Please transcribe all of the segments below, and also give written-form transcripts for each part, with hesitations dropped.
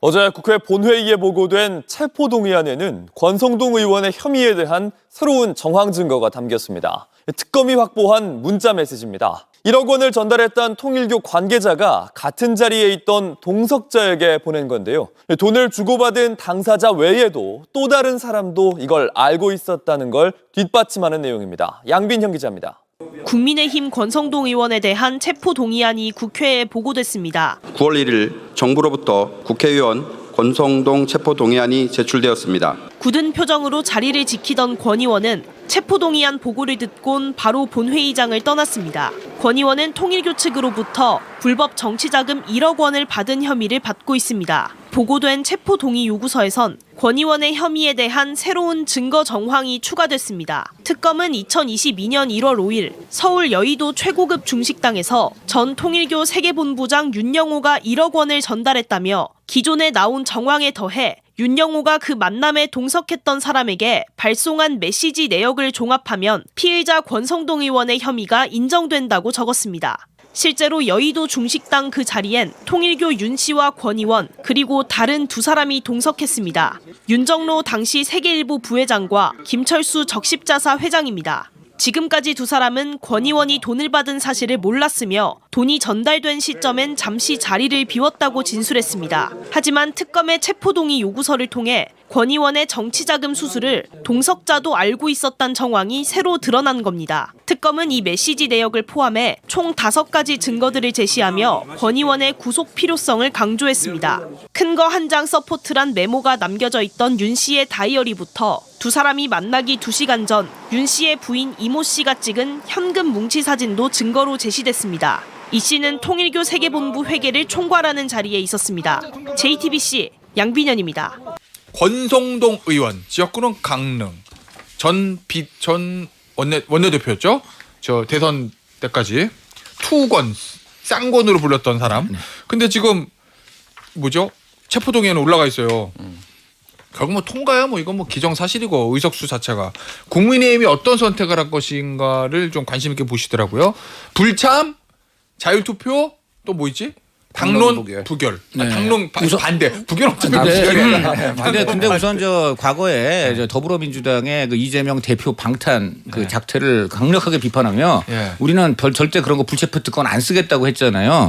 어제 국회 본회의에 보고된 체포동의안에는 권성동 의원의 혐의에 대한 새로운 정황 증거가 담겼습니다. 특검이 확보한 문자 메시지입니다. 1억 원을 전달했던 통일교 관계자가 같은 자리에 있던 동석자에게 보낸 건데요. 돈을 주고받은 당사자 외에도 또 다른 사람도 이걸 알고 있었다는 걸 뒷받침하는 내용입니다. 양빈형 기자입니다. 국민의힘 권성동 의원에 대한 체포동의안이 국회에 보고됐습니다. 9월 1일 정부로부터 국회의원 권성동 체포동의안이 제출되었습니다. 굳은 표정으로 자리를 지키던 권 의원은 체포동의안 보고를 듣곤 바로 본회의장을 떠났습니다. 권 의원은 통일교 측으로부터 불법 정치자금 1억 원을 받은 혐의를 받고 있습니다. 보고된 체포동의 요구서에선 권 의원의 혐의에 대한 새로운 증거 정황이 추가됐습니다. 특검은 2022년 1월 5일 서울 여의도 최고급 중식당에서 전 통일교 세계본부장 윤영호가 1억 원을 전달했다며 기존에 나온 정황에 더해 윤영호가 그 만남에 동석했던 사람에게 발송한 메시지 내역을 종합하면 피의자 권성동 의원의 혐의가 인정된다고 적었습니다. 실제로 여의도 중식당 그 자리엔 통일교 윤 씨와 권 의원 그리고 다른 두 사람이 동석했습니다. 윤정로 당시 세계일보 부회장과 김철수 적십자사 회장입니다. 지금까지 두 사람은 권 의원이 돈을 받은 사실을 몰랐으며 돈이 전달된 시점엔 잠시 자리를 비웠다고 진술했습니다. 하지만 특검의 체포동의 요구서를 통해 권 의원의 정치자금 수수를 동석자도 알고 있었다는 정황이 새로 드러난 겁니다. 특검은 이 메시지 내역을 포함해 총 5가지 증거들을 제시하며 권 의원의 구속 필요성을 강조했습니다. 큰 거 한 장 서포트란 메모가 남겨져 있던 윤 씨의 다이어리부터 두 사람이 만나기 2시간 전 윤 씨의 부인 이모 씨가 찍은 현금 뭉치 사진도 증거로 제시됐습니다. 이 씨는 통일교 세계본부 회계를 총괄하는 자리에 있었습니다. JTBC 양빈현입니다. 권성동 의원, 지역구는 강릉, 전 원내대표였죠. 저 대선 때까지 투권, 쌍권으로 불렸던 사람. 근데 지금 뭐죠? 체포동의안에 올라가 있어요. 결국 뭐 통과야 뭐 이건 뭐 기정사실이고 의석수 자체가 국민의힘이 어떤 선택을 할 것인가를 좀 관심 있게 보시더라고요. 불참, 자율투표 또 뭐 있지? 당론 부결. 네. 당론 반대. 부결 어차피 부결이야. 근데 우선 저 과거에 저 더불어민주당의 그 이재명 대표 방탄 그 작태를 강력하게 비판하며 우리는 절대 그런 거 불체포 특권 안 쓰겠다고 했잖아요.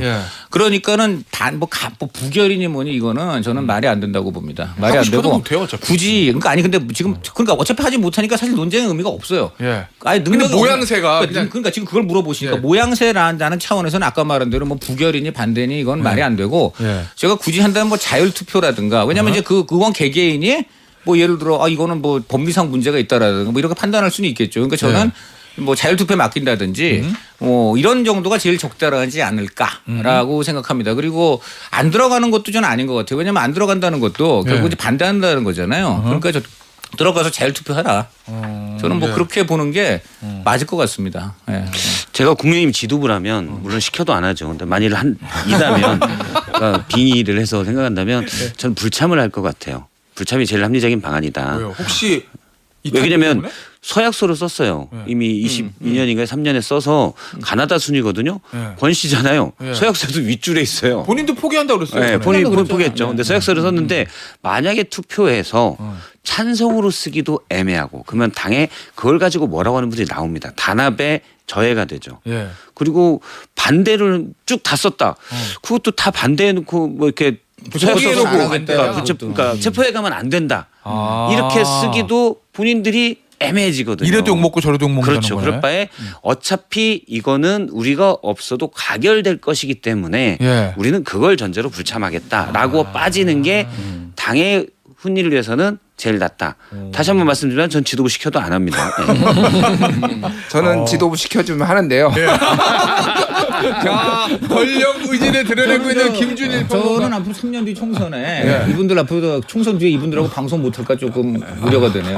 그러니까는 뭐 부결이니 뭐니 이거는 저는 말이 안 된다고 봅니다. 말이 안 되고 굳이 그러니까 아니 근데 지금 그러니까 어차피 하지 못하니까 사실 논쟁의 의미가 없어요. 아니 능력이 모양새가 그러니까 지금 그걸 물어보시니까 모양새라는 차원에서는 아까 말한 대로 뭐 부결이니 반대니 이건 말이 안 되고 제가 굳이 한다면 뭐 자율투표라든가 왜냐하면 이제 그 의원 개개인이 뭐 예를 들어 이거는 뭐 법리상 문제가 있다라든가 뭐 이렇게 판단할 수는 있겠죠. 그러니까 저는 뭐 자율투표에 맡긴다든지 뭐 이런 정도가 제일 적절하지 않을까라고 생각합니다. 그리고 안 들어가는 것도 저는 아닌 것 같아요. 왜냐하면 안 들어간다는 것도 결국 이제 반대한다는 거잖아요. 그러니까 저 들어가서 자율투표하라. 저는 뭐 그렇게 보는 게 맞을 것 같습니다. 제가 국민의힘 지도부라면 물론 시켜도 안 하죠. 근데 만일 이다면 그러니까 빙의를 해서 생각한다면 전 불참을 할 것 같아요. 불참이 제일 합리적인 방안이다. 왜요? 혹시 왜냐면 서약서를 썼어요. 이미 22년인가 3년에 써서 가나다 순이거든요. 권 씨잖아요. 서약서도 윗줄에 있어요. 본인도 포기한다고 그랬어요. 네, 본인이 포기했죠. 근데 서약서를 썼는데 만약에 투표해서 찬성으로 쓰기도 애매하고 그러면 당에 그걸 가지고 뭐라고 하는 분들이 나옵니다. 단합에 저해가 되죠. 그리고 반대를 쭉 다 썼다. 그것도 다 반대해놓고 뭐 이렇게 그러니까 체포해 가면 안 된다. 이렇게 쓰기도 본인들이 애매해지거든요. 이래도 욕먹고 저래도 욕먹는다는 그렇죠. 거네. 그럴 바에 어차피 이거는 우리가 없어도 가결될 것이기 때문에 우리는 그걸 전제로 불참하겠다라고 빠지는 게 당의 훈리를 위해서는 제일 낫다. 다시 한번 말씀드리면 전 지도부 시켜도 안 합니다. 저는 지도부 시켜주면 하는데요. 자, 권력 의지를 드러내고 있는 김준일 저는 앞으로 3년 뒤 총선에 이분들 앞으로 총선 뒤에 이분들하고 방송 못할까 조금 우려가 되네요.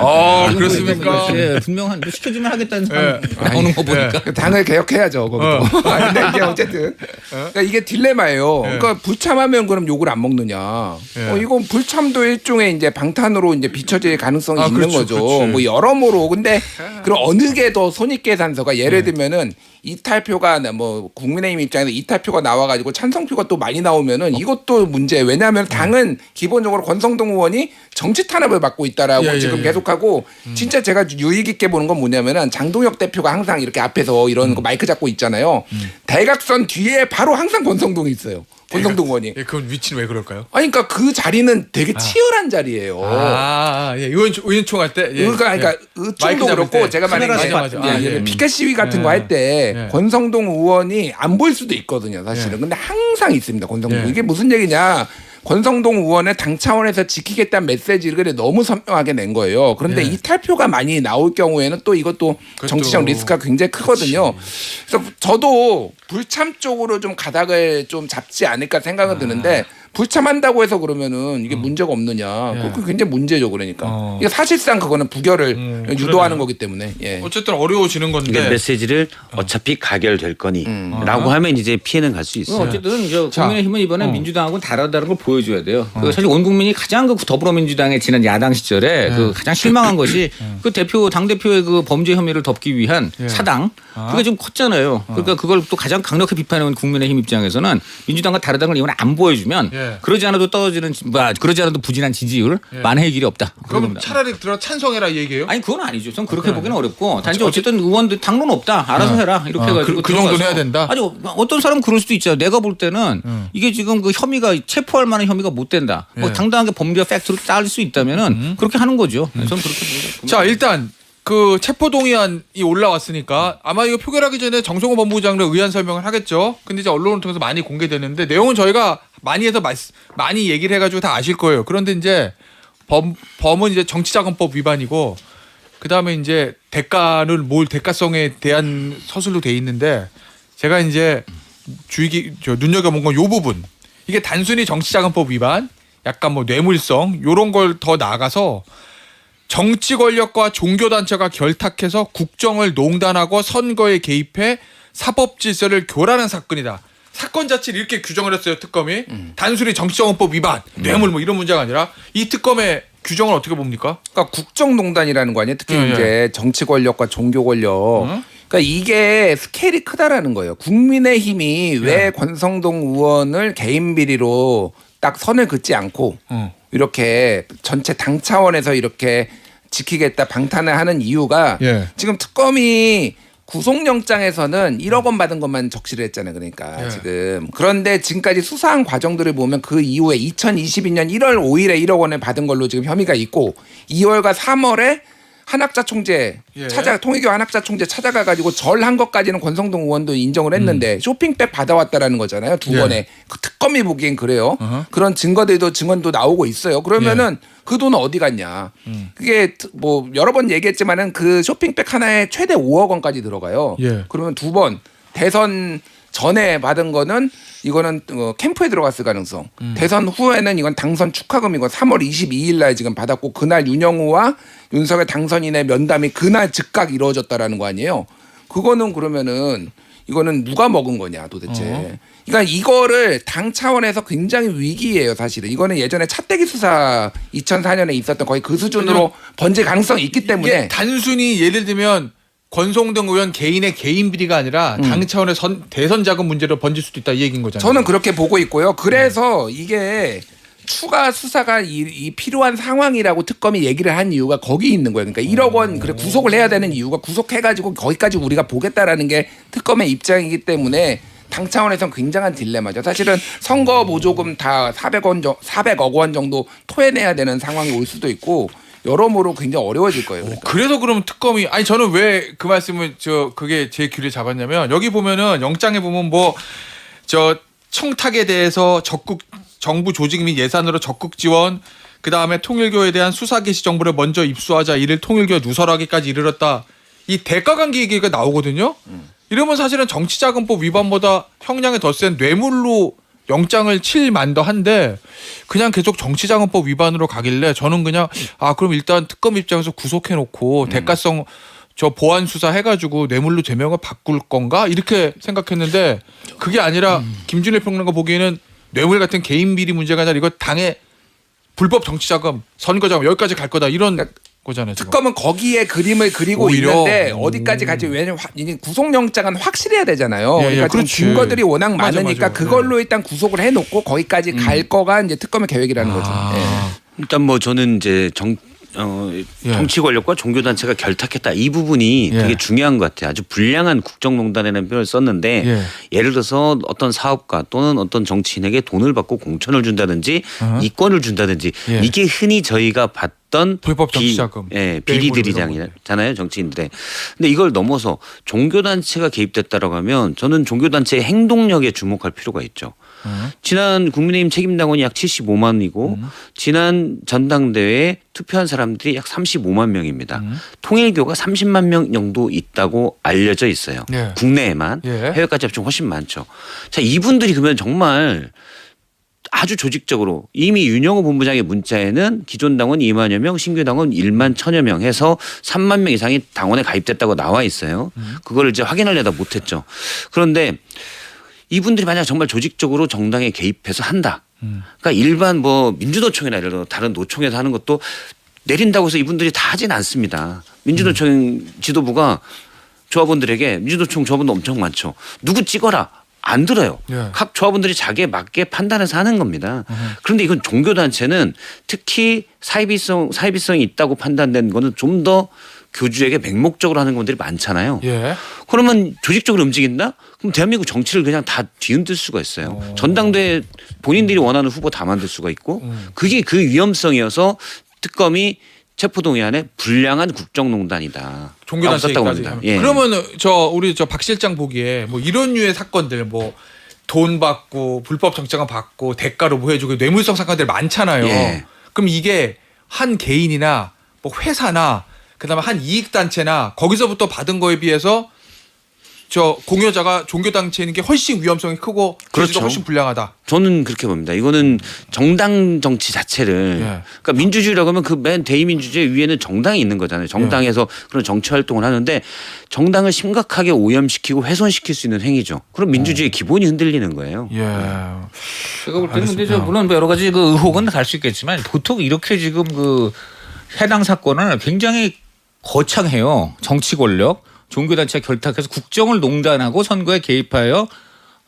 그렇습니까? 분명한 시켜주면 하겠다는 사람 나오는 거 보니까. 당을 개혁해야죠. 근데 이제 어쨌든 그러니까 이게 딜레마예요. 그러니까 불참하면 그럼 욕을 안 먹느냐. 이건 불참도 일종의 이제 방탄으로 이제 비춰질 가능성이 있는 그렇죠, 거죠. 그렇지. 뭐 여러모로 근데 그럼 어느 게 더 손익계산서가 예를 들면은 이탈표가 뭐 국민의힘 입장에서 이탈표가 나와가지고 찬성표가 또 많이 나오면은 이것도 문제. 왜냐하면 당은 기본적으로 권성동 의원이 정치 탄압을 받고 있다라고 지금 계속하고 진짜 제가 유익 있게 보는 건 뭐냐면은 장동혁 대표가 항상 이렇게 앞에서 이런 거 마이크 잡고 있잖아요. 대각선 뒤에 바로 항상 권성동이 있어요. 권성동 의원이. 예, 그건 위치는 왜 그럴까요? 아니 그러니까 그 자리는 되게 치열한 자리예요. 예. 의원총 할 때. 예. 그러니까 의총도 그렇고 제가 만약에 맞아. 피켓 시위 같은 거 할 때 권성동 의원이 안 보일 수도 있거든요, 사실은. 근데 항상 있습니다, 권성동. 이게 무슨 얘기냐? 권성동 의원의 당 차원에서 지키겠다는 메시지를 너무 선명하게 낸 거예요. 그런데 이탈표가 많이 나올 경우에는 또 이것도 정치적 리스크가 굉장히 크거든요. 그래서 저도 불참 쪽으로 좀 가닥을 좀 잡지 않을까 생각은 드는데 불참한다고 해서 그러면은 이게 문제가 없느냐? 그거 굉장히 문제죠, 그러니까. 이게 사실상 그거는 부결을 유도하는 거기 때문에. 예. 어쨌든 어려워지는 건데. 그러니까 메시지를 어차피 가결될 거니라고 하면 이제 피해는 갈 수 있어요. 어쨌든 국민의힘은 이번에 민주당하고 다르다는 걸 보여줘야 돼요. 사실 온 국민이 가장 그 더불어민주당의 지난 야당 시절에 그 가장 실망한 것이 그 당 대표의 그 범죄 혐의를 덮기 위한 사당 그게 좀 컸잖아요. 그러니까 그걸 또 가장 강력히 비판해온 국민의힘 입장에서는 민주당과 다르다는 걸 이번에 안 보여주면 그러지 않아도 그러지 않아도 부진한 지지율 만회의 길이 없다. 그럼 차라리 들어 찬성해라 이 얘기예요? 아니 그건 아니죠. 전 그렇게 보기는 어렵고 단지 어쨌든 의원들 당론 없다. 알아서 해라. 이렇게 해가지고 그 정도는 해야 된다? 아니 어떤 사람은 그럴 수도 있죠. 내가 볼 때는 이게 지금 그 혐의가 체포할 만한 혐의가 못 된다. 뭐 당당하게 범죄 팩트로 따질 수 있다면은 그렇게 하는 거죠. 저는 그렇게 보죠. 자 일단 그 체포동의안이 올라왔으니까 아마 이거 표결하기 전에 정성호 법무부장관 의안 설명을 하겠죠. 근데 이제 언론을 통해서 많이 공개되는데 내용은 저희가 많이 해서 많이 얘기를 해가지고 다 아실 거예요. 그런데 이제 범은 이제 정치자금법 위반이고 그 다음에 이제 대가를 대가성에 대한 서술로 돼 있는데 제가 이제 눈여겨본 건 요 부분. 이게 단순히 정치자금법 위반, 약간 뭐 뇌물성 요런 걸 더 나아가서 정치 권력과 종교단체가 결탁해서 국정을 농단하고 선거에 개입해 사법 질서를 교란한 사건이다. 사건 자체를 이렇게 규정을 했어요, 특검이. 단순히 정치자금법 위반, 뇌물 뭐 이런 문제가 아니라 이 특검의 규정을 어떻게 봅니까? 그러니까 국정농단이라는 거 아니에요. 특히 이제 정치 권력과 종교 권력. 그러니까 이게 스케일이 크다라는 거예요. 국민의힘이 왜 권성동 의원을 개인 비리로 딱 선을 긋지 않고 이렇게 전체 당 차원에서 이렇게 지키겠다 방탄을 하는 이유가 지금 특검이 구속영장에서는 1억 원 받은 것만 적시를 했잖아요. 그러니까 지금. 그런데 지금까지 수사한 과정들을 보면 그 이후에 2022년 1월 5일에 1억 원을 받은 걸로 지금 혐의가 있고 2월과 3월에 한학자 총재 통일교 한학자 총재 찾아가가지고 절한 것까지는 권성동 의원도 인정을 했는데 쇼핑백 받아왔다라는 거잖아요. 두 번에 그 특검이 보기엔 그래요. 그런 증언도 나오고 있어요. 그러면은 그 돈은 어디 갔냐? 그게 뭐 여러 번 얘기했지만은 그 쇼핑백 하나에 최대 5억 원까지 들어가요. 그러면 두 번 대선 전에 받은 거는 이거는 캠프에 들어갔을 가능성. 대선 후에는 이건 당선 축하금이고 3월 22일 날 지금 받았고 그날 윤영우와 윤석열 당선인의 면담이 그날 즉각 이루어졌다라는 거 아니에요. 그거는 그러면은 이거는 누가 먹은 거냐 도대체. 그러니까 이거를 당 차원에서 굉장히 위기예요 사실은. 이거는 예전에 차떼기 수사 2004년에 있었던 거의 그 수준으로 번질 가능성이 있기 때문에. 단순히 예를 들면 권성동 의원 개인의 개인 비리가 아니라 당 차원의 대선 자금 문제로 번질 수도 있다 이 얘기인 거잖아요. 저는 그렇게 보고 있고요. 그래서 이게 추가 수사가 이 필요한 상황이라고 특검이 얘기를 한 이유가 거기 있는 거예요. 그러니까 1억 원 그래 구속을 해야 되는 이유가 구속해가지고 거기까지 우리가 보겠다라는 게 특검의 입장이기 때문에 당 차원에서는 굉장한 딜레마죠. 사실은 선거 보조금 다 400억 원 정도 토해내야 되는 상황이 올 수도 있고 여러모로 굉장히 어려워질 거예요. 그러니까. 그래서 그러면 특검이 저는 왜 그 말씀을 그게 제 귀를 잡았냐면 여기 보면은 영장에 보면 뭐 청탁에 대해서 적극 정부 조직 및 예산으로 적극 지원 그다음에 통일교에 대한 수사 개시 정보를 먼저 입수하자 이를 통일교 누설하기까지 이르렀다. 이 대가관계 얘기가 나오거든요. 이러면 사실은 정치자금법 위반보다 형량이 더 센 뇌물로 영장을 칠 만도 한데 그냥 계속 정치자금법 위반으로 가길래 저는 그냥 그럼 일단 특검 입장에서 구속해놓고 대가성 보안 수사 해가지고 뇌물로 제명을 바꿀 건가 이렇게 생각했는데 그게 아니라 김준일 평론가 보기에는 뇌물 같은 개인 비리 문제가 아니라 이거 당의 불법 정치자금, 선거자금 여기까지 갈 거다 이런 거잖아요. 지금. 특검은 거기에 그림을 그리고 오히려? 있는데 어디까지 갈지 왜냐면 이제 구속영장은 확실해야 되잖아요. 예, 그러니까 그렇지. 지금 증거들이 워낙 맞아, 많으니까 맞아. 그걸로 일단 구속을 해놓고 거기까지 갈 거가 이제 특검의 계획이라는 거죠. 예. 일단 뭐 저는 이제 예. 정치 권력과 종교 단체가 결탁했다 이 부분이 예. 되게 중요한 것 같아요. 아주 불량한 국정농단이라는 표현을 썼는데 예. 예를 들어서 어떤 사업가 또는 어떤 정치인에게 돈을 받고 공천을 준다든지 이권을 준다든지 예. 이게 흔히 저희가 봤던 불법 정치자금. 비리들이잖아요, 정치인들의. 근데 이걸 넘어서 종교 단체가 개입됐다라고 하면 저는 종교 단체의 행동력에 주목할 필요가 있죠. 지난 국민의힘 책임당원이 약 75만 원이고 지난 전당대회에 투표한 사람들이 약 35만 명입니다. 통일교가 30만 명 정도 있다고 알려져 있어요. 예. 국내에만. 예. 해외까지 합치면 훨씬 많죠. 자, 이분들이 그러면 정말 아주 조직적으로 이미 윤영호 본부장의 문자에는 기존 당원 2만여 명, 신규 당원 1만 1천여 명 해서 3만 명 이상이 당원에 가입됐다고 나와 있어요. 그걸 이제 확인하려다 못했죠. 그런데 이분들이 만약 정말 조직적으로 정당에 개입해서 한다. 그러니까 일반 뭐 민주노총이나 예를 들어 다른 노총에서 하는 것도 내린다고 해서 이분들이 다 하진 않습니다. 민주노총 지도부가 조합원들에게 민주노총 조합원도 엄청 많죠. 누구 찍어라. 안 들어요. 예. 각 조합원들이 자기에 맞게 판단해서 하는 겁니다. 그런데 이건 종교단체는 특히 사이비성이 있다고 판단된 거는 좀 더 교주에게 맹목적으로 하는 분들이 많잖아요. 예. 그러면 조직적으로 움직인다? 그럼 대한민국 정치를 그냥 다 뒤흔들 수가 있어요. 전당대회 본인들이 원하는 후보 다 만들 수가 있고 그게 그 위험성이어서 특검이 체포동의안에 불량한 국정농단이다. 종교단체까지. 예. 그러면 우리 박 실장 보기에 뭐 이런 류의 사건들 뭐 돈 받고 불법 정치자금 받고 대가로 뭐 해주고 뇌물성 사건들 많잖아요. 예. 그럼 이게 한 개인이나 뭐 회사나 그다음에 한 이익단체나 거기서부터 받은 거에 비해서 공여자가 종교단체인 게 훨씬 위험성이 크고 그렇죠. 훨씬 불량하다. 저는 그렇게 봅니다. 이거는 정당 정치 자체를 예. 그러니까 민주주의라고 하면 그 맨 대의민주주의 위에는 정당이 있는 거잖아요. 정당에서 그런 정치 활동을 하는데 정당을 심각하게 오염시키고 훼손시킬 수 있는 행위죠. 그럼 민주주의의 기본이 흔들리는 거예요. 예. 제가 볼 때는 근데 물론 여러 가지 그 의혹은 갈 수 있겠지만 보통 이렇게 지금 그 해당 사건을 굉장히 거창해요. 정치 권력, 종교단체 결탁해서 국정을 농단하고 선거에 개입하여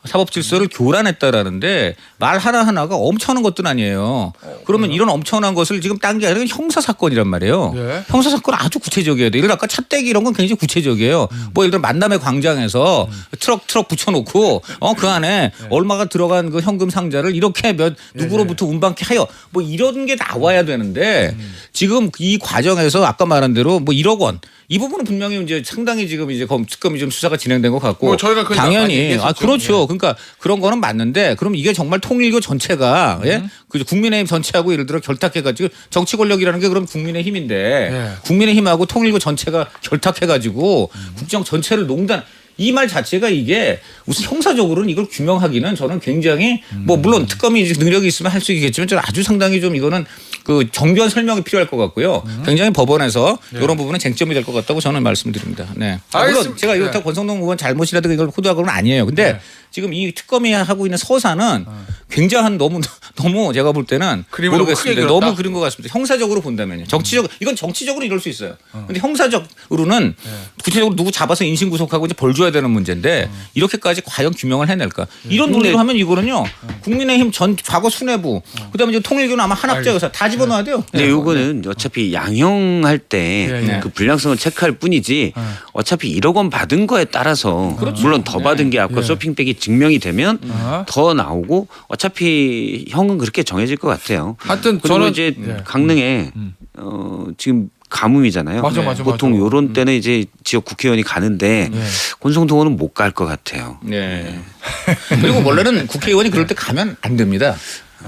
사법 질서를 교란했다라는데 말 하나하나가 엄청난 것도 아니에요. 그러면 이런 엄청난 것을 지금 딴 게 아니라 형사 사건이란 말이에요. 예. 형사 사건 아주 구체적이어야 돼. 예를 들어 아까 차떼기 이런 건 굉장히 구체적이에요. 뭐 예를 들어 만남의 광장에서 트럭 붙여놓고 그 안에 얼마가 들어간 그 현금 상자를 이렇게 누구로부터 운반케 하여 뭐 이런 게 나와야 되는데 지금 이 과정에서 아까 말한 대로 뭐 1억 원 이 부분은 분명히 이제 상당히 지금 이제 특검이 좀 수사가 진행된 것 같고 뭐 저희가 그건 당연히 그렇죠. 예. 그러니까 그런 거는 맞는데 그럼 이게 정말 통일교 전체가 예? 그 국민의힘 전체하고 예를 들어 결탁해가지고 정치 권력이라는 게 그럼 국민의힘인데 예. 국민의힘하고 통일교 전체가 결탁해가지고 국정 전체를 농단 이 말 자체가 이게 무슨 형사적으로는 이걸 규명하기는 저는 굉장히 뭐 물론 특검이 능력이 있으면 할 수 있겠지만 저는 아주 상당히 좀 이거는 그 정교한 설명이 필요할 것 같고요. 굉장히 법원에서 이런 부분은 쟁점이 될 것 같다고 저는 말씀드립니다. 네. 물론 제가 이렇다고 권성동 의원 잘못이라든가 이걸 호도하고는 아니에요. 근데 지금 이 특검이 하고 있는 서사는 굉장한 너무 제가 볼 때는 모르겠습니다. 너무 그린 것 같습니다. 형사적으로 본다면요. 이건 정치적으로 이럴 수 있어요. 근데 형사적으로는 구체적으로 누구 잡아서 인신 구속하고 이제 벌 줘야 되는 문제인데 이렇게까지 과연 규명을 해낼까? 이런 논리로 하면 이거는요. 국민의힘 전 과거 수뇌부 그다음에 이제 통일교는 아마 한학자여서 다 집어넣어야 돼요. 근데 요거는 어차피 양형할 때 그 불량성을 체크할 뿐이지 어차피 1억 원 받은 거에 따라서 물론 더 받은 게 아까 쇼핑백이 증명이 되면 더 나오고 어차피 형은 그렇게 정해질 것 같아요. 하여튼 그리고 저는 이제 강릉에 지금 가뭄이잖아요. 보통 요런 때는 이제 지역 국회의원이 가는데 권성동 의원은 못 갈 것 같아요. 네. 그리고 원래는 국회의원이 그럴 때 가면 안 됩니다.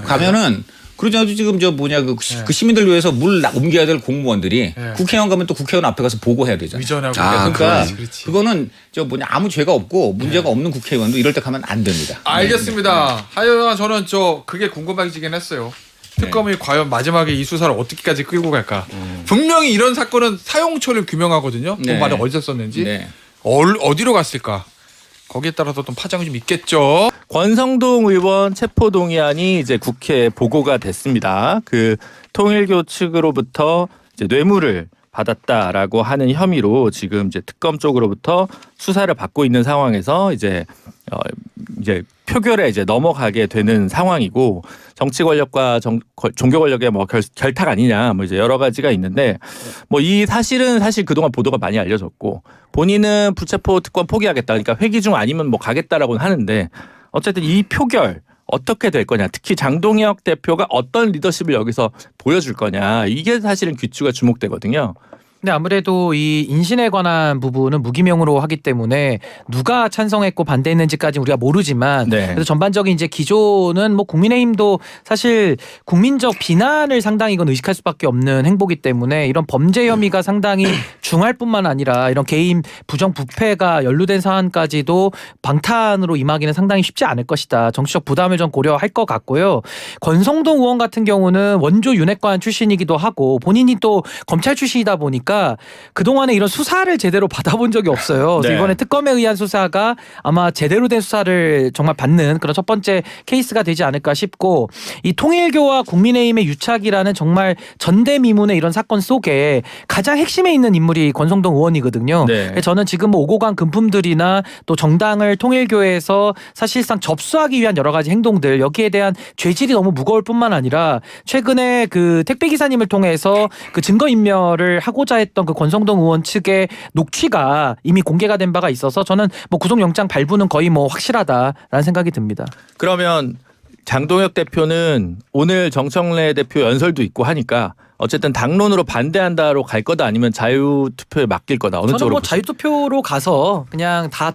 가면은 그러자도 지금 그 시민들 위해서 물 옮겨야 될 공무원들이 국회의원 가면 또 국회의원 앞에 가서 보고해야 되잖아요. 위전하고. 그러니까 그거는 그거는 아무 죄가 없고 문제가 없는 국회의원도 이럴 때 가면 안 됩니다. 알겠습니다. 하여간 저는 그게 궁금해지긴 했어요. 특검이 과연 마지막에 이 수사를 어떻게까지 끌고 갈까. 분명히 이런 사건은 사용처를 규명하거든요. 돈 받아 어디서 썼는지. 어디로 갔을까. 거기에 따라서 좀 파장이 좀 있겠죠. 권성동 의원 체포동의안이 이제 국회에 보고가 됐습니다. 그 통일교 측으로부터 이제 뇌물을 받았다라고 하는 혐의로 지금 이제 특검 쪽으로부터 수사를 받고 있는 상황에서 이제 표결에 이제 넘어가게 되는 상황이고, 정치 권력과 종교 권력의 뭐 결탁 아니냐 뭐 이제 여러 가지가 있는데, 뭐 이 사실은 사실 그동안 보도가 많이 알려졌고, 본인은 불체포 특권 포기하겠다, 그러니까 회기 중 아니면 뭐 가겠다라고는 하는데, 어쨌든 이 표결 어떻게 될 거냐, 특히 장동혁 대표가 어떤 리더십을 여기서 보여줄 거냐, 이게 사실은 귀추가 주목되거든요. 근데 아무래도 이 인신에 관한 부분은 무기명으로 하기 때문에 누가 찬성했고 반대했는지까지 우리가 모르지만, 네. 그래서 전반적인 이제 기조는 뭐 국민의힘도 사실 국민적 비난을 상당히 이건 의식할 수밖에 없는 행보기 때문에 이런 범죄 혐의가 상당히 중할 뿐만 아니라 이런 개인 부정부패가 연루된 사안까지도 방탄으로 임하기는 상당히 쉽지 않을 것이다. 정치적 부담을 좀 고려할 것 같고요. 권성동 의원 같은 경우는 원조 윤핵관 출신이기도 하고 본인이 또 검찰 출신이다 보니까 그동안에 이런 수사를 제대로 받아본 적이 없어요. 그래서 네. 이번에 특검에 의한 수사가 아마 제대로 된 수사를 정말 받는 그런 첫 번째 케이스가 되지 않을까 싶고, 이 통일교와 국민의힘의 유착이라는 정말 전대미문의 이런 사건 속에 가장 핵심에 있는 인물이 권성동 의원이거든요. 네. 저는 지금 뭐 오고 간 금품들이나 또 정당을 통일교에서 사실상 접수하기 위한 여러 가지 행동들, 여기에 대한 죄질이 너무 무거울 뿐만 아니라 최근에 그 택배기사님을 통해서 그 증거인멸을 하고자 했던 그 권성동 의원 측의 녹취가 이미 공개가 된 바가 있어서 저는 뭐 구속영장 발부는 거의 뭐 확실하다라는 생각이 듭니다. 그러면 장동혁 대표는 오늘 정청래 대표 연설도 있고 하니까 어쨌든 당론으로 반대한다로 갈 거다, 아니면 자유투표에 맡길 거다, 어느 저는 쪽으로 뭐 보세요? 자유투표로 가서 그냥 다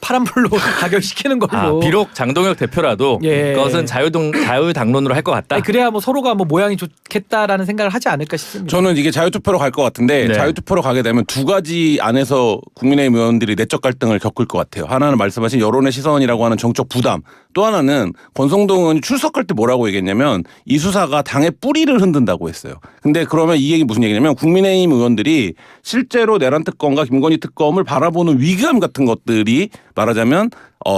파란불로 가결시키는 걸로. 비록 장동혁 대표라도 예. 그것은 자유당론으로 할 것 같다. 아니, 그래야 뭐 서로가 뭐 모양이 좋겠다라는 생각을 하지 않을까 싶습니다. 저는 이게 자유투표로 갈 것 같은데, 네. 자유투표로 가게 되면 두 가지 안에서 국민의힘 의원들이 내적 갈등을 겪을 것 같아요. 하나는 말씀하신 여론의 시선이라고 하는 정적 부담, 또 하나는 권성동 의원이 출석할 때 뭐라고 얘기했냐면 이 수사가 당의 뿌리를 흔든다고 했어요. 근데 그러면 이 얘기 무슨 얘기냐면 국민의힘 의원들이 실제로 내란 특검과 김건희 특검을 바라보는 위기감 같은 것들이 말하자면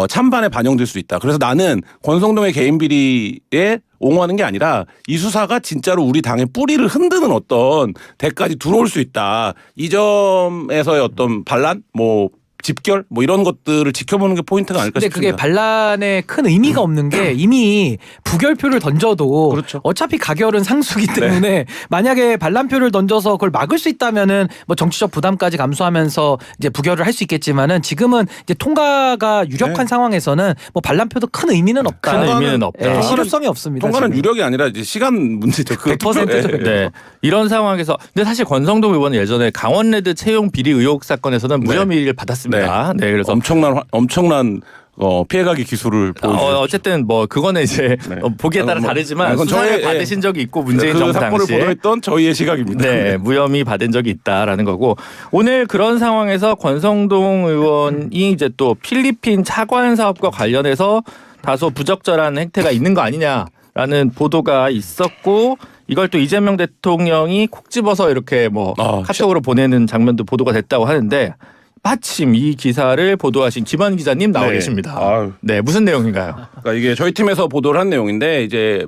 찬반에 반영될 수 있다. 그래서 나는 권성동의 개인 비리에 옹호하는 게 아니라 이 수사가 진짜로 우리 당의 뿌리를 흔드는 어떤 대까지 들어올 수 있다. 이 점에서의 어떤 반란, 뭐 집결, 뭐 이런 것들을 지켜보는 게 포인트가 아닐까 근데 싶습니다. 그게 반란에 큰 의미가 없는 게 이미 부결표를 던져도 그렇죠. 어차피 가결은 상수기 때문에 만약에 반란표를 던져서 그걸 막을 수 있다면은 뭐 정치적 부담까지 감수하면서 이제 부결을 할 수 있겠지만은 지금은 이제 통과가 유력한 상황에서는 뭐 반란표도 큰 의미는 없다. 큰 의미는 없다. 예, 실효성이 없습니다. 통과는 지금. 유력이 아니라 이제 시간 문제죠. 100%죠. 네. 이런 상황에서 근데 사실 권성동 의원은 예전에 강원레드 채용 비리 의혹 사건에서는 무혐의를 받았습니다. 네. 그래서 엄청난 피해가기 기술을 보여주죠. 어쨌든 뭐 그거는 이제 보기에 따라 다르지만 그건 수사를 저의- 받으신 적이 있고 문재인 그 정부 사건을 당시에 보도했던 저희의 시각입니다. 네, 무혐의 받은 적이 있다라는 거고, 오늘 그런 상황에서 권성동 의원이 이제 또 필리핀 차관 사업과 관련해서 다소 부적절한 행태가 있는 거 아니냐라는 보도가 있었고, 이걸 또 이재명 대통령이 콕 집어서 이렇게 뭐 카톡으로 보내는 장면도 보도가 됐다고 하는데, 마침 이 기사를 보도하신 김한 기자님 나와 계십니다. 네, 무슨 내용인가요? 그러니까 이게 저희 팀에서 보도를 한 내용인데, 이제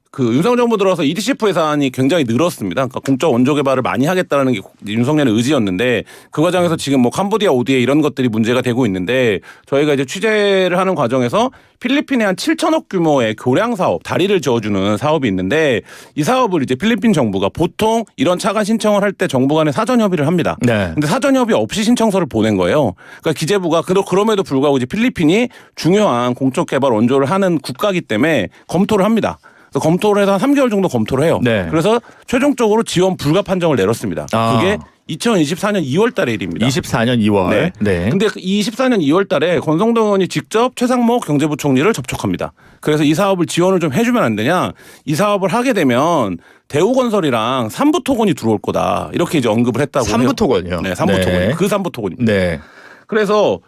그 윤석열 정부 들어서 EDCF 예산이 굉장히 늘었습니다. 그러니까 공적 원조 개발을 많이 하겠다는 게 윤석열의 의지였는데, 그 과정에서 지금 뭐 캄보디아 ODA 이런 것들이 문제가 되고 있는데, 저희가 이제 취재를 하는 과정에서 필리핀에 한 7천억 규모의 교량 사업, 다리를 저어주는 사업이 있는데, 이 사업을 이제 필리핀 정부가 보통 이런 차관 신청을 할 때 정부 간에 사전 협의를 합니다. 네. 근데 사전 협의 없이 신청서를 보낸 거예요. 그러니까 기재부가 그럼에도 불구하고 이제 필리핀이 중요한 공적 개발 원조를 하는 국가이기 때문에 검토를 합니다. 그래서 검토를 해서 한 3개월 정도 검토를 해요. 네. 그래서 최종적으로 지원 불가 판정을 내렸습니다. 그게 2024년 2월 달의 일입니다. 24년 2월. 네. 네. 근데 24년 2월 달에 권성동 의원이 직접 최상목 경제부총리를 접촉합니다. 그래서 이 사업을 지원을 좀 해주면 안 되냐. 이 사업을 하게 되면 대우건설이랑 삼부토건이 들어올 거다. 이렇게 이제 언급을 했다고 해요. 삼부토건이요? 네, 삼부토건. 네. 그 삼부토건입니다. 네. 그래서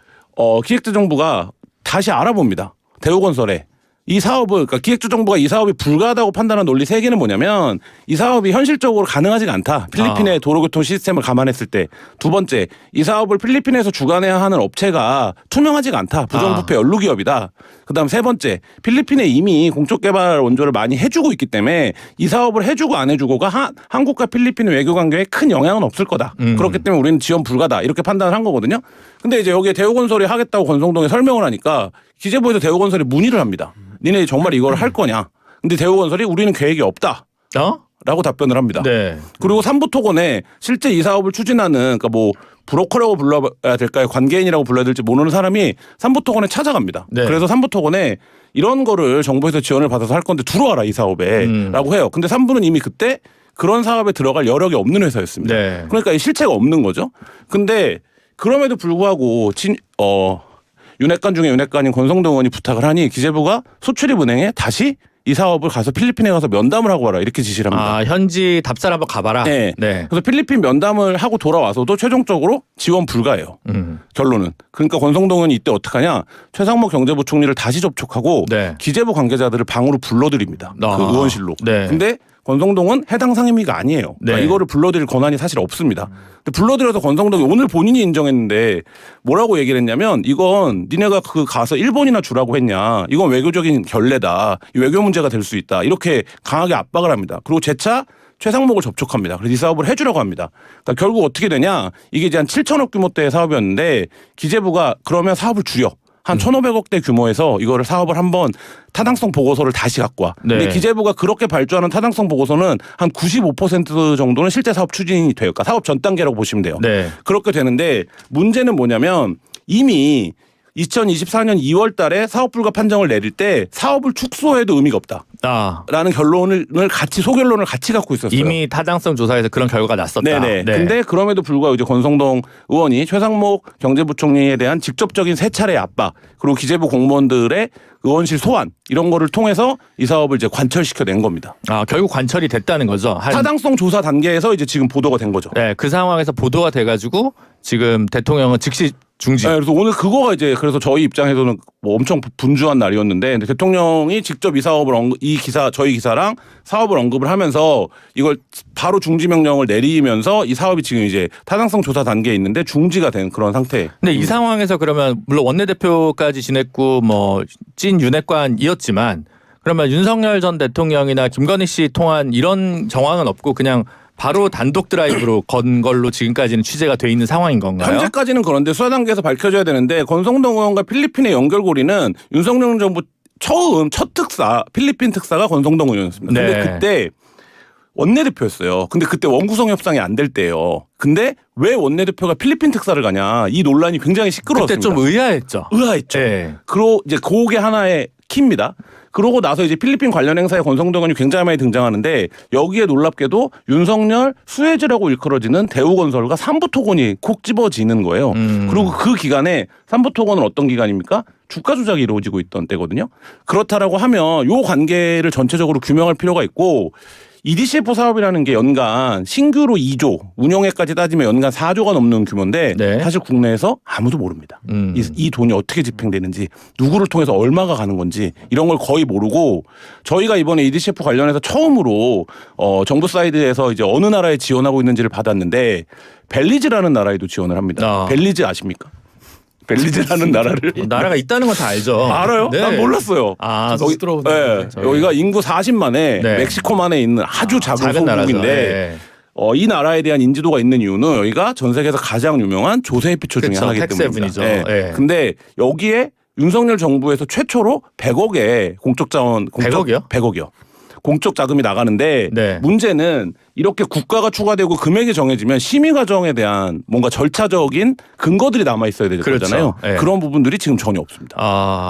기획재정부가 다시 알아봅니다. 대우건설에 이 사업을 그러니까 기획조정부가 이 사업이 불가하다고 판단한 논리 3개는 뭐냐면 이 사업이 현실적으로 가능하지가 않다. 필리핀의 도로교통 시스템을 감안했을 때. 두 번째, 이 사업을 필리핀에서 주관해야 하는 업체가 투명하지가 않다. 부정부패 연루기업이다. 그다음 세 번째, 필리핀에 이미 공적개발 원조를 많이 해주고 있기 때문에 이 사업을 해주고 안 해주고가 한국과 필리핀의 외교관계에 큰 영향은 없을 거다. 그렇기 때문에 우리는 지원 불가다. 이렇게 판단을 한 거거든요. 근데 이제 여기에 대우건설이 하겠다고 권성동에 설명을 하니까 기재부에서 대우건설이 문의를 합니다. 니네 정말 이걸 할 거냐? 근데 대우건설이 우리는 계획이 없다. 라고 답변을 합니다. 네. 그리고 삼부토건에 실제 이 사업을 추진하는 그러니까 뭐 브로커라고 불러야 될까요? 관계인이라고 불러야 될지 모르는 사람이 삼부토건에 찾아갑니다. 네. 그래서 삼부토건에 이런 거를 정부에서 지원을 받아서 할 건데 들어와라 이 사업에 라고 해요. 근데 삼부는 이미 그때 그런 사업에 들어갈 여력이 없는 회사였습니다. 네. 그러니까 이 실체가 없는 거죠. 근데 그럼에도 불구하고 윤핵관 중에 윤핵관인 권성동 의원이 부탁을 하니 기재부가 소출입은행에 다시 이 사업을 가서 필리핀에 가서 면담을 하고 와라 이렇게 지시를 합니다. 아, 현지 답사를 한번 가봐라. 네. 네. 그래서 필리핀 면담을 하고 돌아와서도 최종적으로 지원 불가예요. 결론은. 그러니까 권성동 의원이 이때 어떡하냐. 최상목 경제부총리를 다시 접촉하고 네. 기재부 관계자들을 방으로 불러들입니다. 그 의원실로. 네. 근데 권성동은 해당 상임위가 아니에요. 그러니까 네. 이거를 불러들일 권한이 사실 없습니다. 근데 불러들여서 권성동이 오늘 본인이 인정했는데 뭐라고 얘기를 했냐면 이건 니네가 그 가서 일본이나 주라고 했냐. 이건 외교적인 결례다. 외교 문제가 될 수 있다. 이렇게 강하게 압박을 합니다. 그리고 재차 최상목을 접촉합니다. 그래서 이 사업을 해주려고 합니다. 그러니까 결국 어떻게 되냐. 이게 이제 한 7천억 규모대의 사업이었는데 기재부가 그러면 사업을 줄여. 한 1,500억대 규모에서 이거를 사업을 한번 타당성 보고서를 다시 갖고 와. 네. 근데 기재부가 그렇게 발주하는 타당성 보고서는 한 95% 정도는 실제 사업 추진이 돼요. 그러니까 사업 전 단계라고 보시면 돼요. 네. 그렇게 되는데 문제는 뭐냐면 이미 2024년 2월 달에 사업 불가 판정을 내릴 때 사업을 축소해도 의미가 없다. 라는 결론을 같이 소결론을 같이 갖고 있었어요. 이미 타당성 조사에서 그런 결과가 났었다. 네네. 네. 근데 그럼에도 불구하고 이제 권성동 의원이 최상목 경제부총리에 대한 직접적인 세 차례의 압박 그리고 기재부 공무원들의 의원실 소환 이런 거를 통해서 이 사업을 이제 관철시켜낸 겁니다. 아, 결국 관철이 됐다는 거죠. 타당성 조사 단계에서 이제 지금 보도가 된 거죠. 네, 그 상황에서 보도가 돼가지고 지금 대통령은 즉시 중지. 네, 그래서 오늘 그거가 이제 그래서 저희 입장에서는 뭐 엄청 분주한 날이었는데 근데 대통령이 직접 이 사업을 저희 기사랑 사업을 언급을 하면서 이걸 바로 중지 명령을 내리면서 이 사업이 지금 이제 타당성 조사 단계에 있는데 중지가 된 그런 상태. 근데 이 상황에서 그러면 물론 원내대표까지 지냈고 뭐 찐 윤핵관이었지만 그러면 윤석열 전 대통령이나 김건희 씨 통한 이런 정황은 없고 그냥 바로 단독 드라이브로 건 걸로 지금까지는 취재가 돼 있는 상황인 건가요? 현재까지는 그런데 수사 단계에서 밝혀져야 되는데 권성동 의원과 필리핀의 연결고리는 윤석열 정부 첫 특사 필리핀 특사가 권성동 의원이었습니다. 근데 네. 그때 원내대표였어요. 근데 그때 원구성 협상이 안 될 때예요. 근데 왜 원내대표가 필리핀 특사를 가냐 이 논란이 굉장히 시끄러웠습니다. 그때 좀 의아했죠. 의아했죠. 네. 그리고 이제 그게 하나의 키입니다. 그러고 나서 이제 필리핀 관련 행사에 권성동 의원이 굉장히 많이 등장하는데 여기에 놀랍게도 윤석열 수혜지라고 일컬어지는 대우건설과 삼부토건이 콕 집어지는 거예요. 그리고 그 기간에 삼부토건은 어떤 기간입니까? 주가 조작이 이루어지고 있던 때거든요. 그렇다라고 하면 요 관계를 전체적으로 규명할 필요가 있고 EDCF 사업이라는 게 연간 신규로 2조, 운영액까지 따지면 연간 4조가 넘는 규모인데 네. 사실 국내에서 아무도 모릅니다. 이 돈이 어떻게 집행되는지, 누구를 통해서 얼마가 가는 건지 이런 걸 거의 모르고 저희가 이번에 EDCF 관련해서 처음으로 정부 사이드에서 이제 어느 나라에 지원하고 있는지를 받았는데 벨리즈라는 나라에도 지원을 합니다. 벨리즈 아십니까? 벨리즈라는 나라가 있다는 건 다 알죠. 알아요? 네. 난 몰랐어요. 아, 네. 여기가 인구 40만에 네. ม็식코만에 있는 아주 작은 소국인데 네. 이 나라에 대한 인지도가 있는 이유는 여기가 전 세계에서 가장 유명한 조세 해피초 중에 그쵸, 하나이기 텍세븐이죠. 때문입니다. 네. 근데 여기에 윤석열 정부에서 최초로 100억의 공적 자원 100억이요? 100억이요. 공적 자금이 나가는데 네. 문제는 이렇게 국가가 추가되고 금액이 정해지면 심의 과정에 대한 뭔가 절차적인 근거들이 남아 있어야 되잖아요. 그렇죠. 네. 그런 부분들이 지금 전혀 없습니다.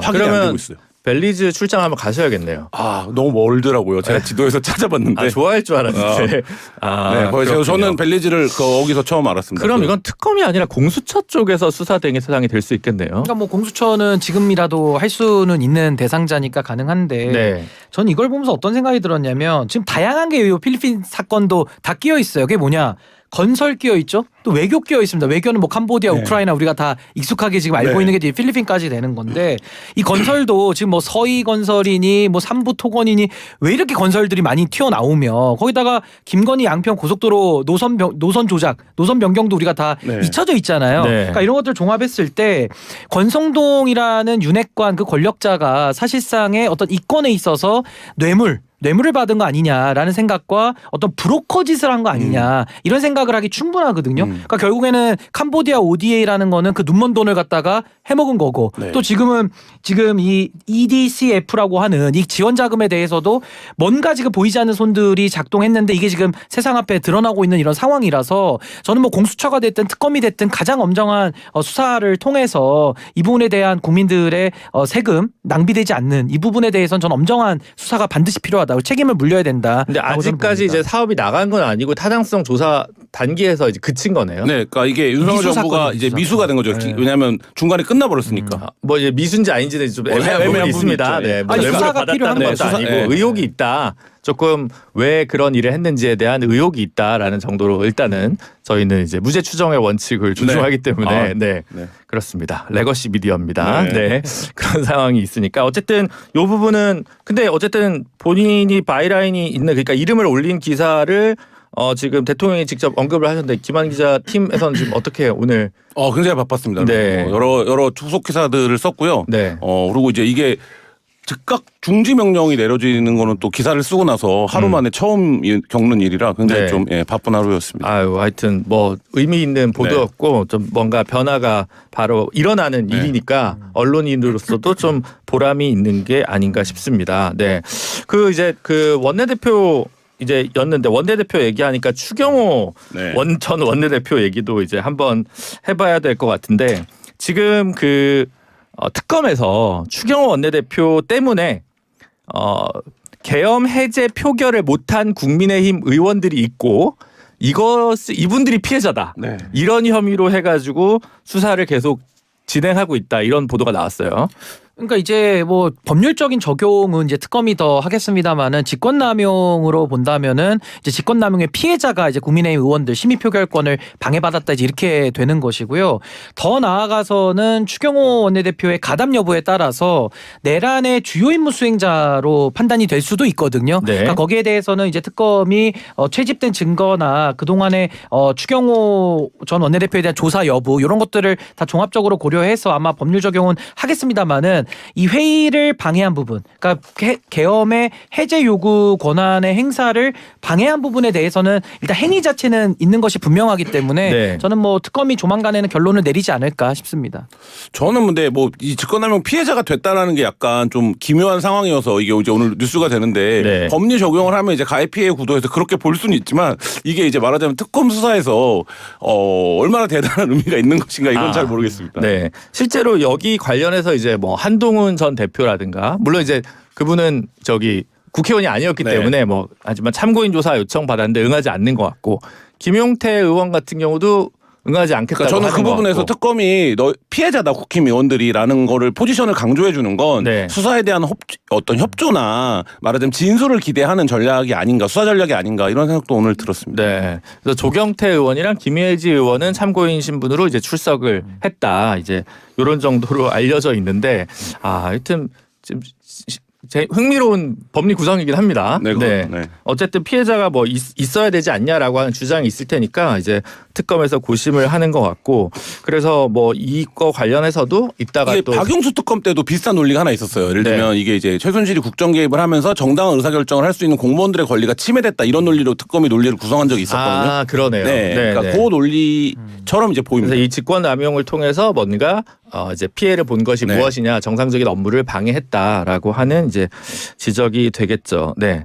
확인이 안 되고 있어요. 벨리즈 출장 한번 가셔야겠네요. 너무 멀더라고요. 제가 지도에서 찾아봤는데. 좋아할 줄 알았는데. 네, 저는 벨리즈를 거기서 처음 알았습니다. 그럼 이건 특검이 아니라 공수처 쪽에서 수사 대상이 될 수 있겠네요. 그러니까 뭐 공수처는 지금이라도 할 수는 있는 대상자니까 가능한데 네. 전 이걸 보면서 어떤 생각이 들었냐면 지금 다양한 게 필리핀 사건도 다 끼어 있어요. 그게 뭐냐? 건설 끼어 있죠. 또 외교 끼어 있습니다. 외교는 뭐 캄보디아, 우크라이나 우리가 다 익숙하게 지금 알고 있는 게 이제 필리핀까지 되는 건데 이 건설도 지금 뭐 서희 건설이니 뭐 삼부 토건이니 왜 이렇게 건설들이 많이 튀어나오며 거기다가 김건희 양평 고속도로 노선 조작, 노선 변경도 우리가 다 잊혀져 있잖아요. 그러니까 이런 것들 종합했을 때 권성동이라는 윤핵관 그 권력자가 사실상의 어떤 이권에 있어서 뇌물을 받은 거 아니냐라는 생각과 어떤 브로커 짓을 한 거 아니냐 이런 생각을 하기 충분하거든요. 그러니까 결국에는 캄보디아 ODA라는 거는 그 눈먼 돈을 갖다가 해먹은 거고 또 지금 이 EDCF라고 하는 이 지원 자금에 대해서도 뭔가 지금 보이지 않는 손들이 작동했는데 이게 지금 세상 앞에 드러나고 있는 이런 상황이라서 저는 뭐 공수처가 됐든 특검이 됐든 가장 엄정한 수사를 통해서 이 부분에 대한 국민들의 세금 낭비되지 않는 이 부분에 대해서는 저는 엄정한 수사가 반드시 필요하다. 책임을 물려야 된다. 근데 아직까지 이제 사업이 나간 건 아니고 타당성 조사 단계에서 이제 그친 거네요. 네, 그러니까 이게 윤석열 정부가 이제 미수가 된 거죠. 왜냐하면 중간에 끝나버렸으니까. 뭐 이제 미수인지 아닌지는 좀 애매한 부분이 있습니다. 네, 뭐 수사가 필요한 것도 아니고 의혹이 있다. 조금 왜 그런 일을 했는지에 대한 의혹이 있다라는 정도로 일단은 저희는 이제 무죄 추정의 원칙을 존중하기 때문에 그렇습니다. 레거시 미디어입니다. 네. 그런 상황이 있으니까 어쨌든 이 부분은 근데 어쨌든 본인이 바이라인이 있는 그러니까 이름을 올린 기사를 지금 대통령이 직접 언급을 하셨는데 김한 기자 팀에서는 지금 어떻게 오늘 굉장히 바빴습니다. 네. 여러 후속 기사들을 썼고요. 네. 그리고 이제 이게 즉각 중지 명령이 내려지는 거는 또 기사를 쓰고 나서 하루 만에 처음 겪는 일이라 굉장히 좀 바쁜 하루였습니다. 하여튼 뭐 의미 있는 보도였고 좀 뭔가 변화가 바로 일어나는 일이니까 언론인으로서도 좀 보람이 있는 게 아닌가 싶습니다. 네. 그 이제 그 원내대표 이제 였는데 원내대표 얘기하니까 추경호 전 원내대표 얘기도 이제 한번 해봐야 될 것 같은데 지금 그 특검에서 추경호 원내대표 때문에 계엄 해제 표결을 못한 국민의힘 의원들이 있고 이분들이 피해자다. 이런 혐의로 해가지고 수사를 계속 진행하고 있다. 이런 보도가 나왔어요. 그러니까 이제 뭐 법률적인 적용은 이제 특검이 더 하겠습니다만은 직권남용으로 본다면은 이제 직권남용의 피해자가 이제 국민의힘 의원들 심의표결권을 방해받았다 이제 이렇게 되는 것이고요. 더 나아가서는 추경호 원내대표의 가담 여부에 따라서 내란의 주요 임무 수행자로 판단이 될 수도 있거든요. 그러니까 거기에 대해서는 이제 특검이 채집된 증거나 그동안의 추경호 전 원내대표에 대한 조사 여부 이런 것들을 다 종합적으로 고려해서 아마 법률 적용은 하겠습니다만은 이 회의를 방해한 부분, 그러니까 계엄의 해제 요구 권한의 행사를 방해한 부분에 대해서는 일단 행위 자체는 있는 것이 분명하기 때문에 저는 뭐 특검이 조만간에는 결론을 내리지 않을까 싶습니다. 저는 근데 뭐 이 직권남용 피해자가 됐다라는 게 약간 좀 기묘한 상황이어서 이게 이제 오늘 뉴스가 되는데 법리 적용을 하면 이제 가해 피해 구도에서 그렇게 볼 수는 있지만 이게 이제 말하자면 특검 수사에서 얼마나 대단한 의미가 있는 것인가 이건 잘 모르겠습니다. 네, 실제로 여기 관련해서 이제 뭐 한동훈 전 대표라든가 물론 이제 그분은 국회의원이 아니었기 때문에 뭐 하지만 참고인 조사 요청 받았는데 응하지 않는 것 같고 김용태 의원 같은 경우도 응하지 않겠다고 저는 하는 그 것 부분에서 같고. 특검이 피해자다 국힘 의원들이라는 거를 포지션을 강조해 주는 건 수사에 대한 어떤 협조나 말하자면 진술을 기대하는 전략이 아닌가 수사 전략이 아닌가 이런 생각도 오늘 들었습니다. 네. 그래서 조경태 의원이랑 김혜지 의원은 참고인 신분으로 이제 출석을 했다. 이제 이런 정도로 알려져 있는데 하여튼 지금 흥미로운 법리 구성이긴 합니다. 어쨌든 피해자가 뭐 있어야 되지 않냐라고 하는 주장이 있을 테니까 이제 특검에서 고심을 하는 것 같고 그래서 뭐 이거 관련해서도 이따가 이게 또 박용수 특검 때도 비슷한 논리가 하나 있었어요. 예를 들면 이게 이제 최순실이 국정 개입을 하면서 정당한 의사결정을 할 수 있는 공무원들의 권리가 침해됐다 이런 논리로 특검이 논리를 구성한 적이 있었거든요. 그러네요. 그러니까 그 논리처럼 이제 보입니다. 그래서 이 직권남용을 통해서 뭔가 이제 피해를 본 것이 무엇이냐 정상적인 업무를 방해했다라고 하는 이제 지적이 되겠죠. 네.